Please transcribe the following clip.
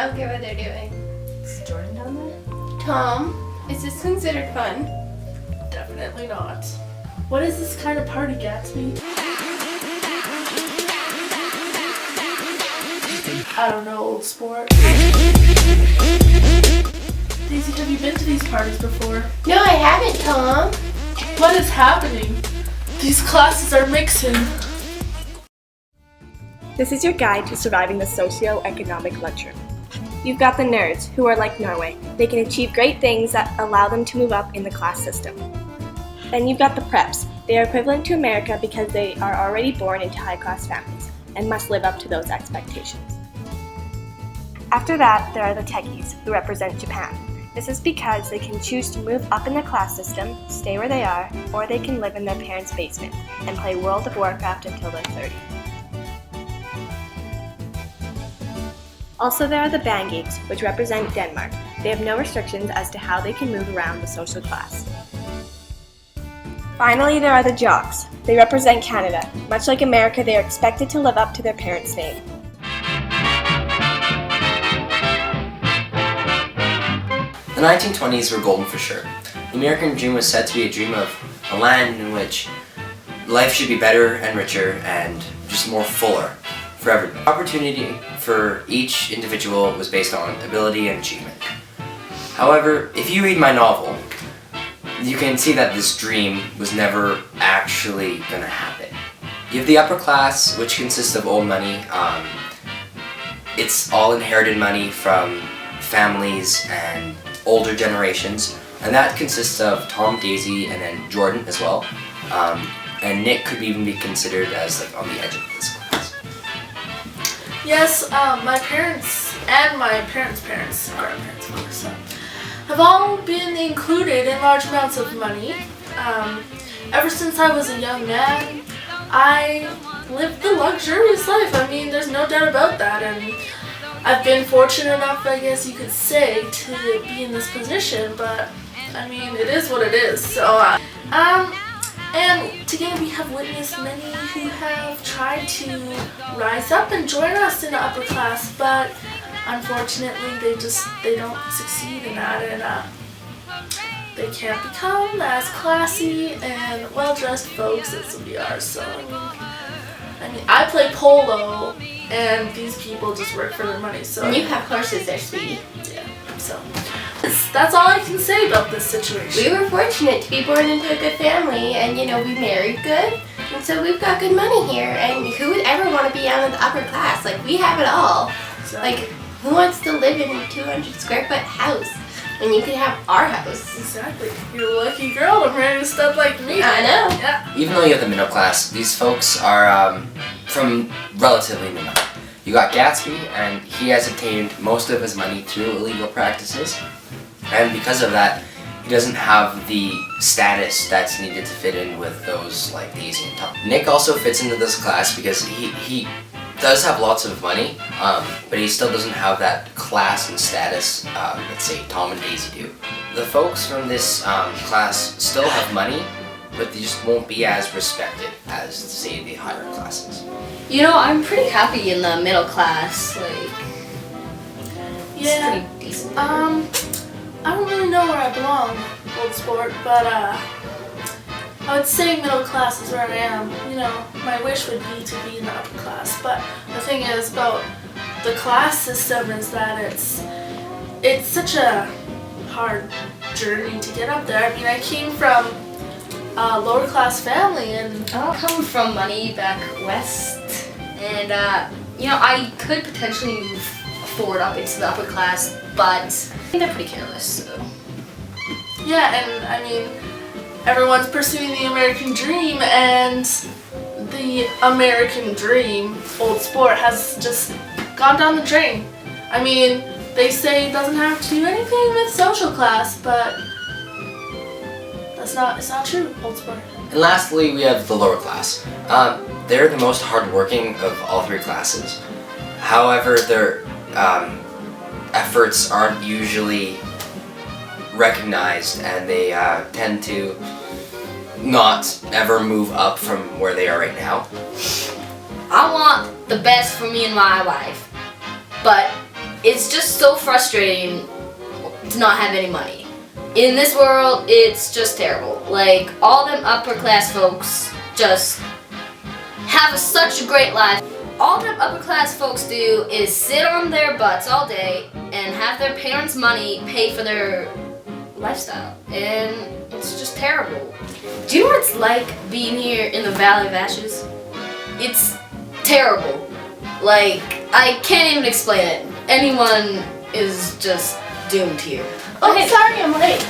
Okay, what they're doing. Is Jordan down there? Tom, is this considered fun? Definitely not. What is this kind of party, Gatsby? I don't know, old sport. Daisy, have you been to these parties before? No, I haven't, Tom. What is happening? These classes are mixing. This is your guide to surviving the socio-economic lunchroom. You've got the nerds, who are like Norway. They can achieve great things that allow them to move up in the class system. Then you've got the preps. They are equivalent to America because they are already born into high-class families and must live up to those expectations. After that, there are the techies, who represent Japan. This is because they can choose to move up in the class system, stay where they are, or they can live in their parents' basement and play World of Warcraft until they're 30. Also, there are the Bangeeks, which represent Denmark. They have no restrictions as to how they can move around the social class. Finally, there are the Jocks. They represent Canada. Much like America, they are expected to live up to their parents' name. The 1920s were golden for sure. The American dream was said to be a dream of a land in which life should be better and richer and just more fuller for everybody. Opportunity for each individual was based on ability and achievement. However, if you read my novel, you can see that this dream was never actually going to happen. You have the upper class, which consists of old money. It's all inherited money from families and older generations, and that consists of Tom, Daisy, and then Jordan as well. And Nick could even be considered as like on the edge of this class. Yes, my parents and my parents' grandparents, of course, have all been included in large amounts of money. Ever since I was a young man, I lived the luxurious life. I mean, there's no doubt about that, and I've been fortunate enough, I guess you could say, to be in this position, but I mean, it is what it is. So, and together we have witnessed many who have tried to rise up and join us in the upper class, but unfortunately they don't succeed in that, and they can't become as classy and well-dressed folks as we are. So I mean, I play polo, and these people just work for their money. So And you have horses there, sweetie. yeah. So that's all I can say about this situation. We were fortunate to be born into a good family, and we married good, and so we've got good money here. And who would ever want to be out of the upper class? Like, we have it all. Like, who wants to live in a 200 square foot house when you could have our house? Exactly. You're a lucky girl to marry a stud like me. I know. Yeah. Even though you have the middle class, these folks are from relatively new money. You got Gatsby, and he has obtained most of his money through illegal practices, and because of that, he doesn't have the status that's needed to fit in with those like Daisy and Tom. Nick also fits into this class because he does have lots of money, but he still doesn't have that class and status that say Tom and Daisy do. The folks from this class still have money, but they just won't be as respected as, say, the higher classes. I'm pretty happy in the middle class. Like, it's pretty decent. I don't really know where I belong, old sport, but I would say middle class is where I am. My wish would be to be in the upper class, but the thing is about the class system is that it's such a hard journey to get up there. I mean, I came from a lower class family, and I come from money back west, and I could potentially move forward up into the upper class, but I think they're pretty careless. So. yeah, and I mean, everyone's pursuing the American dream, and the American dream, old sport, has just gone down the drain. I mean, they say it doesn't have to do anything with social class, but it's not true, old sport. And lastly, we have the lower class. They're the most hardworking of all three classes. However, their efforts aren't usually recognized, and they tend to not ever move up from where they are right now. I want the best for me and my wife, but it's just so frustrating to not have any money. In this world, it's just terrible. Like, all them upper class folks just have such a great life. All them upper class folks do is sit on their butts all day and have their parents' money pay for their lifestyle. And it's just terrible. Do you know what it's like being here in the Valley of Ashes? It's terrible. Like, I can't even explain it. Anyone is just doomed here. Oh, sorry, I'm late.